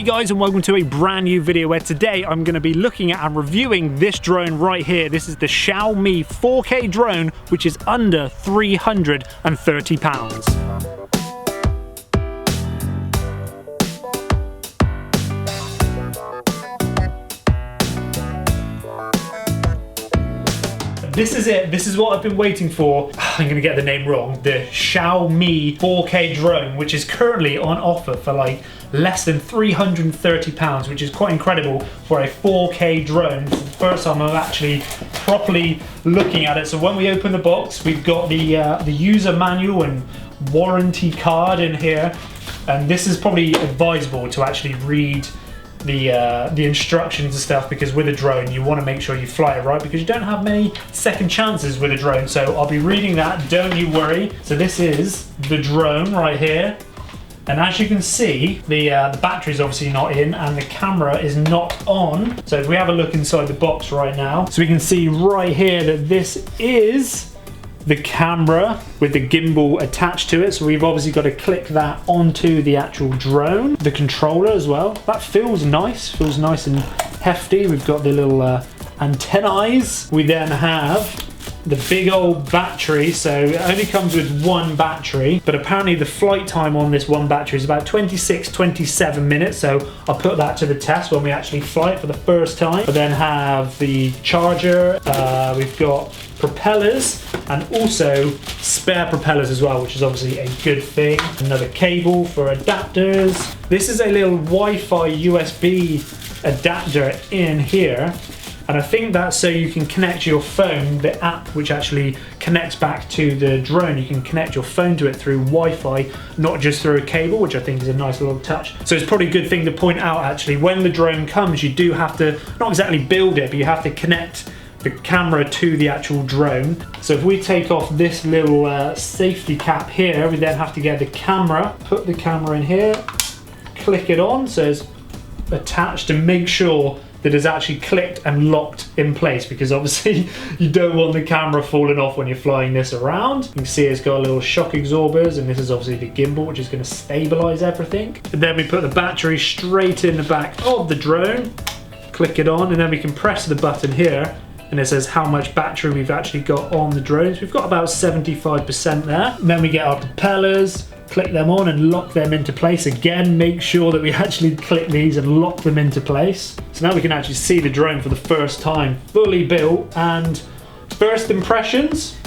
guys, and welcome to a brand new video where today I'm going to be looking at and reviewing this drone right here. This is the Xiaomi 4K drone, which is under £330. This is it. This is what I've been waiting for. I'm gonna get the name wrong. The Xiaomi 4K drone, which is currently on offer for like less than £330, which is quite incredible for a 4K drone. It's the first time I'm actually properly looking at it. So when we open the box, we've got the user manual and warranty card in here. And this is probably advisable to actually read the instructions and stuff, because with a drone you want to make sure you fly it right, because you don't have many second chances with a drone. So I'll be reading that, don't you worry. So this is the drone right here, and as you can see, the battery's obviously not in and the camera is not on. So if we have a look inside the box right now, so we can see right here that this is the camera with the gimbal attached to it. So we've obviously got to click that onto the actual drone. The controller as well. That feels nice and hefty. We've got the little antennae. We then have the big old battery. So it only comes with one battery, but apparently the flight time on this one battery is about 26-27 minutes. So I'll put that to the test when we actually fly it for the first time. I then have the charger. We've got propellers and also spare propellers as well, which is obviously a good thing. Another cable for adapters. This is a little Wi-Fi USB adapter in here, and I think that's so you can connect your phone, the app which actually connects back to the drone, you can connect your phone to it through Wi-Fi, not just through a cable, which I think is a nice little touch. So it's probably a good thing to point out actually, when the drone comes, you do have to, not exactly build it, but you have to connect the camera to the actual drone. So if we take off this little safety cap here, we then have to get the camera, put the camera in here, click it on so it's attached, and make sure that it's actually clicked and locked in place, because obviously you don't want the camera falling off when you're flying this around. You can see it's got a little shock absorbers, and this is obviously the gimbal, which is going to stabilize everything. And then we put the battery straight in the back of the drone, click it on, and then we can press the button here, and it says how much battery we've actually got on the drones. We've got about 75% there. And then we get our propellers, click them on and lock them into place. Again, make sure that we actually click these and lock them into place. So now we can actually see the drone for the first time, fully built. And first impressions,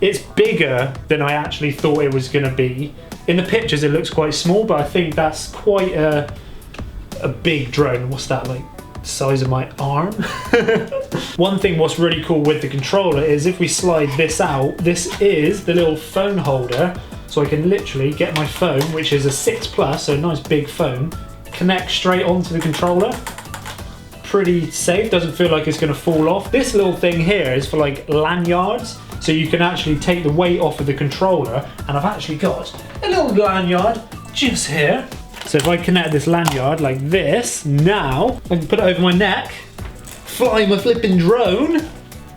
it's bigger than I actually thought it was gonna be. In the pictures it looks quite small, but I think that's quite a big drone. What's that, like size of my arm? One thing what's really cool with the controller is if we slide this out, this is the little phone holder, so I can literally get my phone, which is a 6 Plus, so a nice big phone, connect straight onto the controller. Pretty safe, doesn't feel like it's going to fall off. This little thing here is for like lanyards, so you can actually take the weight off of the controller, and I've actually got a little lanyard just here. So if I connect this lanyard like this, now I can put it over my neck, fly my flipping drone,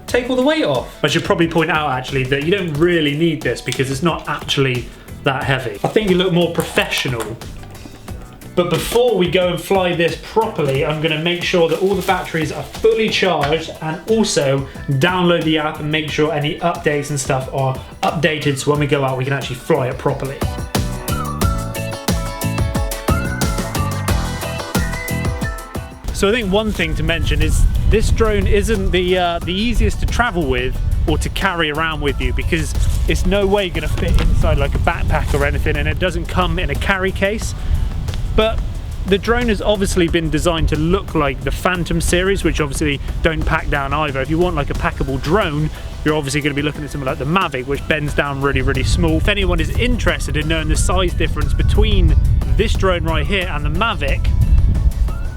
take all the weight off. I should probably point out actually that you don't really need this because it's not actually that heavy. I think you look more professional. But before we go and fly this properly, I'm gonna make sure that all the batteries are fully charged, and also download the app and make sure any updates and stuff are updated, so when we go out we can actually fly it properly. So I think one thing to mention is this drone isn't the easiest to travel with or to carry around with you, because it's no way going to fit inside like a backpack or anything, and it doesn't come in a carry case. But the drone has obviously been designed to look like the Phantom series, which obviously don't pack down either. If you want like a packable drone, you're obviously going to be looking at something like the Mavic, which bends down really, really small. If anyone is interested in knowing the size difference between this drone right here and the Mavic,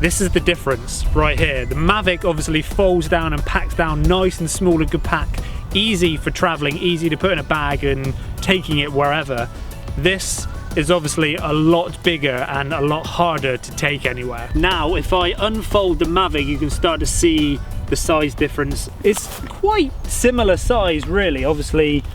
this is the difference right here. The Mavic obviously folds down and packs down nice and small and good pack. Easy for traveling, easy to put in a bag and taking it wherever. This is obviously a lot bigger and a lot harder to take anywhere. Now, if I unfold the Mavic, you can start to see the size difference. It's quite similar size really. Obviously,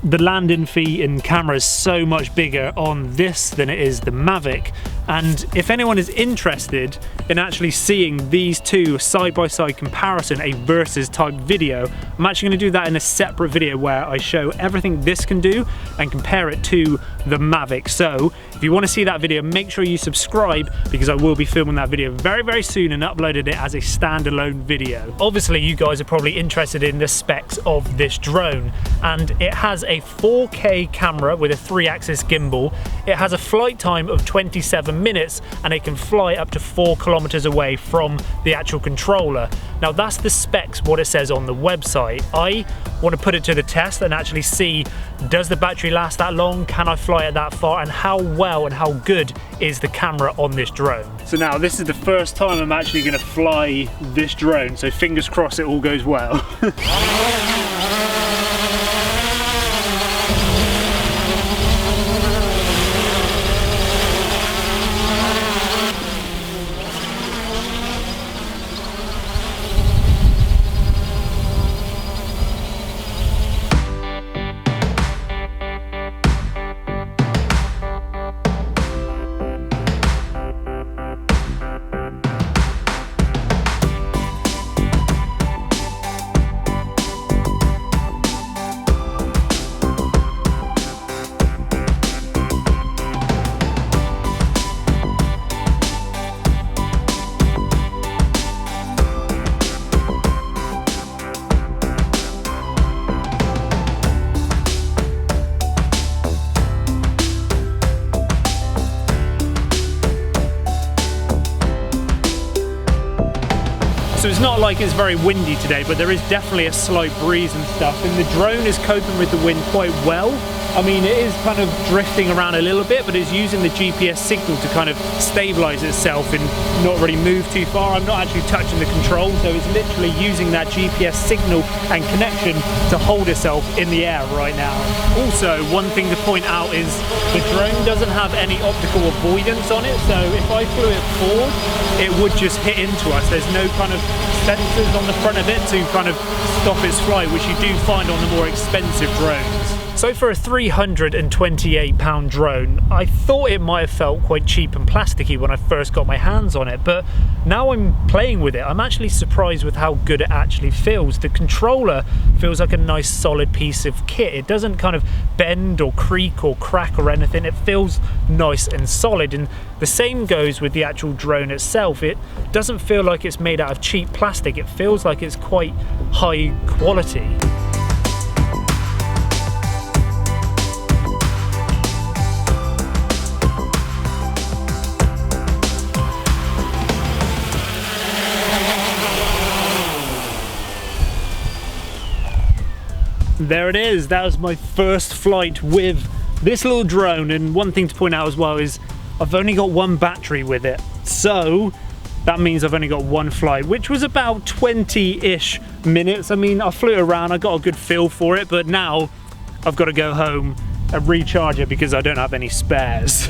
the landing feet and camera is so much bigger on this than it is the Mavic, And if anyone is interested in actually seeing these two side-by-side comparison, a versus type video, I'm actually going to do that in a separate video where I show everything this can do and compare it to the Mavic. So if you want to see that video, make sure you subscribe, because I will be filming that video very, very soon and uploading it as a standalone video. Obviously, you guys are probably interested in the specs of this drone, and it has a 4K camera with a 3-axis gimbal. It has a flight time of 27 minutes and it can fly up to 4 kilometers away from the actual controller. Now that's the specs, what it says on the website. I want to put it to the test and actually see, does the battery last that long? Can I fly it that far? And how well and how good is the camera on this drone? So now this is the first time I'm actually going to fly this drone, so fingers crossed it all goes well. So it's not like it's very windy today, but there is definitely a slight breeze and stuff, and the drone is coping with the wind quite well. I mean, it is kind of drifting around a little bit, but it's using the GPS signal to kind of stabilize itself and not really move too far. I'm not actually touching the control, so it's literally using that GPS signal and connection to hold itself in the air right now. Also, one thing to point out is the drone doesn't have any optical avoidance on it, so if I flew it forward, it would just hit into us. There's no kind of sensors on the front of it to kind of stop its flight, which you do find on the more expensive drones. So for a £328 drone, I thought it might have felt quite cheap and plasticky when I first got my hands on it, but now I'm playing with it, I'm actually surprised with how good it actually feels. The controller feels like a nice solid piece of kit. It doesn't kind of bend or creak or crack or anything. It feels nice and solid, and the same goes with the actual drone itself. It doesn't feel like it's made out of cheap plastic. It feels like it's quite high quality. There it is, that was my first flight with this little drone, and one thing to point out as well is I've only got one battery with it, so that means I've only got one flight, which was about 20-ish minutes. I mean, I flew around, I got a good feel for it, but now I've got to go home and recharge it because I don't have any spares.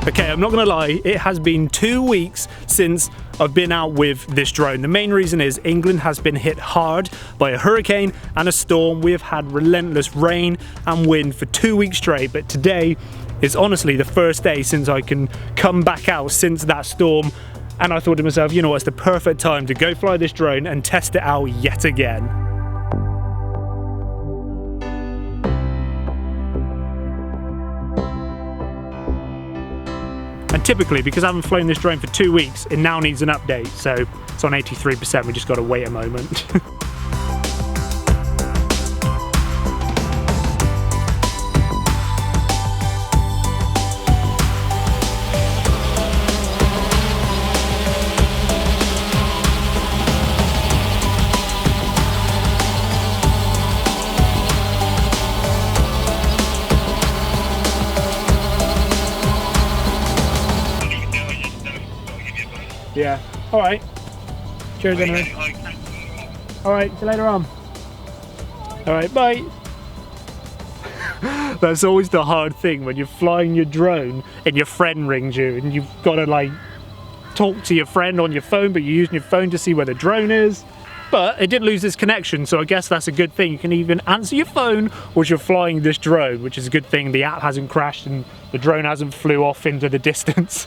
Okay, I'm not gonna lie, it has been 2 weeks since I've been out with this drone. The main reason is England has been hit hard by a hurricane and a storm. We have had relentless rain and wind for 2 weeks straight, but today is honestly the first day since I can come back out since that storm, and I thought to myself, you know what, it's the perfect time to go fly this drone and test it out yet again. And typically, because I haven't flown this drone for 2 weeks, it now needs an update, so it's on 83%, we just got to wait a moment. Yeah. All right. Cheers, anyway. All right. See you later on. All right. Bye. That's always the hard thing when you're flying your drone and your friend rings you and you've got to like talk to your friend on your phone, but you're using your phone to see where the drone is. But it did lose its connection, so I guess that's a good thing. You can even answer your phone while you're flying this drone, which is a good thing. The app hasn't crashed and the drone hasn't flew off into the distance.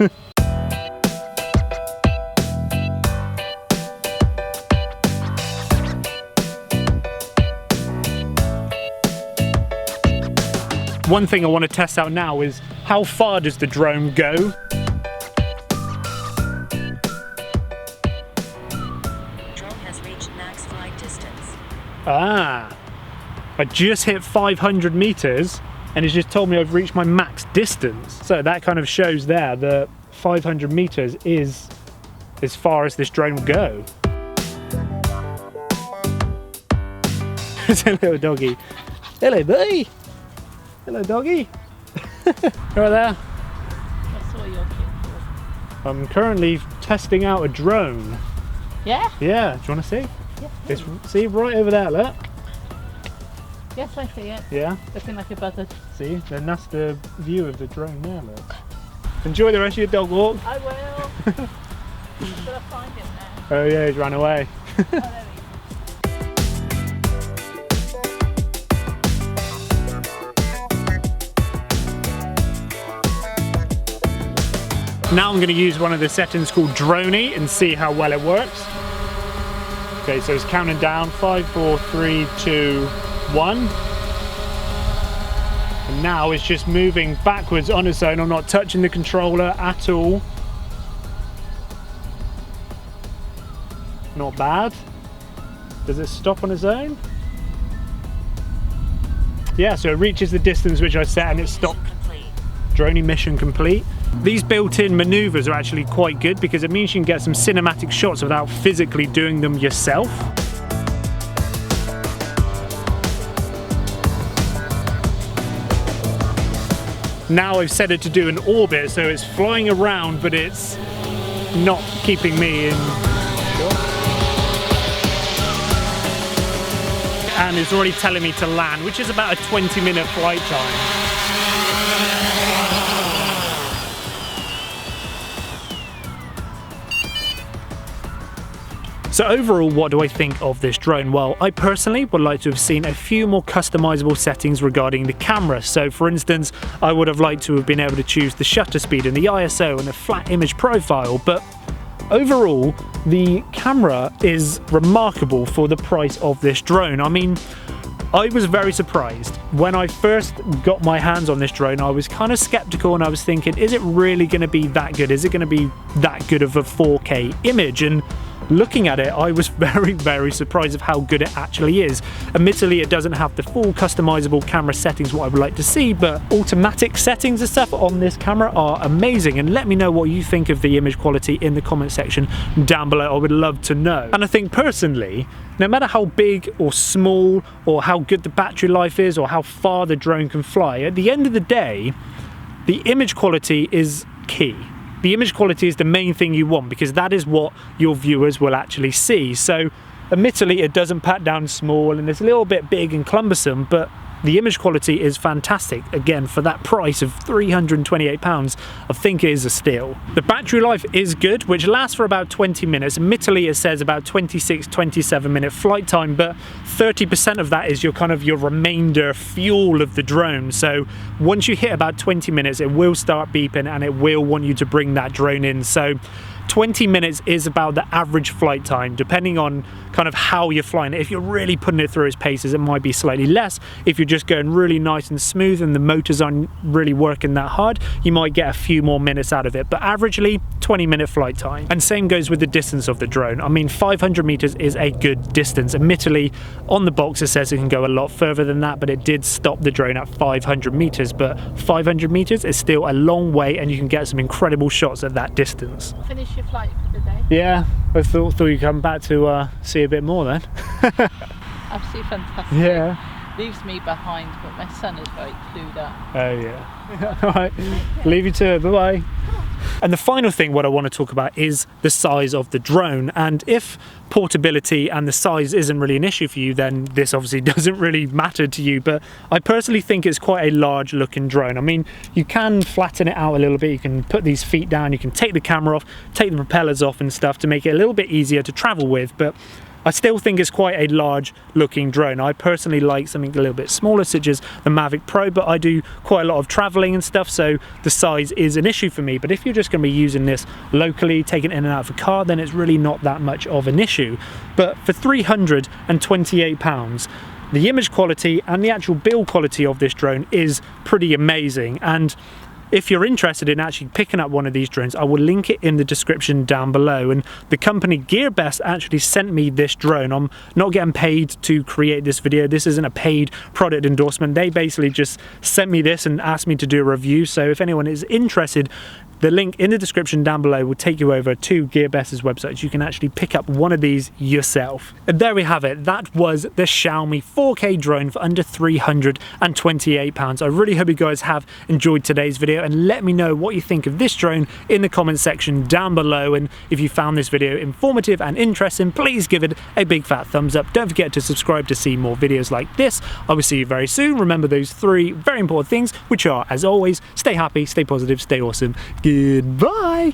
One thing I want to test out now is how far does the drone go? Drone has reached max flight distance. Ah, I just hit 500 meters and it's just told me I've reached my max distance. So that kind of shows there that 500 meters is as far as this drone will go. It's a little doggy. Hello, buddy. Hello, doggy. Right there. That's what you're looking for. I'm currently testing out a drone. Yeah? Yeah, do you want to see? Yeah. It's, see, right over there, look. Yes, I see it. Yeah. Looking like a buzzard. See, then that's the view of the drone there, look. Enjoy the rest of your dog walk. I will. Should I find him now? Oh yeah, he's ran away. Oh, there he is. Now I'm going to use one of the settings called Droney and see how well it works. Okay, so it's counting down 5, 4, 3, 2, 1. And now it's just moving backwards on its own. I'm not touching the controller at all. Not bad. Does it stop on its own? Yeah, so it reaches the distance which I set and it stopped. Droney mission complete. These built-in maneuvers are actually quite good because it means you can get some cinematic shots without physically doing them yourself. Now I've set it to do an orbit, so it's flying around, but it's not keeping me in shot. And it's already telling me to land, which is about a 20-minute flight time. So overall, what do I think of this drone? Well, I personally would like to have seen a few more customizable settings regarding the camera. So for instance, I would have liked to have been able to choose the shutter speed and the ISO and the flat image profile, but overall, the camera is remarkable for the price of this drone. I mean, I was very surprised. When I first got my hands on this drone, I was kind of skeptical and I was thinking, is it really going to be that good? Is it going to be that good of a 4K image? And looking at it, I was very, very surprised of how good it actually is. Admittedly, it doesn't have the full customizable camera settings what I would like to see, but automatic settings and stuff on this camera are amazing. And let me know what you think of the image quality in the comment section down below. I would love to know. And I think personally, no matter how big or small or how good the battery life is or how far the drone can fly, at the end of the day, the image quality is key. The image quality is the main thing you want because that is what your viewers will actually see. So admittedly, it doesn't pat down small and it's a little bit big and cumbersome, but the image quality is fantastic. Again, for that price of £328, I think it is a steal. The battery life is good, which lasts for about 20 minutes. Admittedly, it says about 26-27 minute flight time, but 30% of that is your remainder fuel of the drone. So once you hit about 20 minutes, it will start beeping and it will want you to bring that drone in. So 20 minutes is about the average flight time, depending on kind of how you're flying it. If you're really putting it through its paces, it might be slightly less. If you're just going really nice and smooth and the motors aren't really working that hard, you might get a few more minutes out of it. But averagely, 20-minute flight time. And same goes with the distance of the drone. I mean, 500 meters is a good distance. Admittedly, on the box it says it can go a lot further than that, but it did stop the drone at 500 meters. But 500 meters is still a long way and you can get some incredible shots at that distance. Finish your flight for the day? Yeah, I thought you'd come back to see a bit more then. Absolutely fantastic. Yeah. Leaves me behind, but my son is very clued up. Oh yeah. All right, leave you to it, bye-bye. And the final thing what I want to talk about is the size of the drone. And if portability and the size isn't really an issue for you, then this obviously doesn't really matter to you. But I personally think it's quite a large looking drone. I mean, you can flatten it out a little bit. You can put these feet down, you can take the camera off, take the propellers off and stuff to make it a little bit easier to travel with. But I still think it's quite a large looking drone. I personally like something a little bit smaller, such as the Mavic Pro, but I do quite a lot of traveling and stuff, so the size is an issue for me. But if you're just going to be using this locally, taking it in and out of a car, then it's really not that much of an issue. But for £328, the image quality and the actual build quality of this drone is pretty amazing. And if you're interested in actually picking up one of these drones, I will link it in the description down below. And the company GearBest actually sent me this drone. I'm not getting paid to create this video. This isn't a paid product endorsement. They basically just sent me this and asked me to do a review. So if anyone is interested, the link in the description down below will take you over to GearBest's website, so you can actually pick up one of these yourself. And there we have it. That was the Xiaomi 4K drone for under £328. I really hope you guys have enjoyed today's video, and let me know what you think of this drone in the comment section down below. And if you found this video informative and interesting, please give it a big fat thumbs up. Don't forget to subscribe to see more videos like this. I will see you very soon. Remember those 3 very important things, which are, as always, stay happy, stay positive, stay awesome. Goodbye.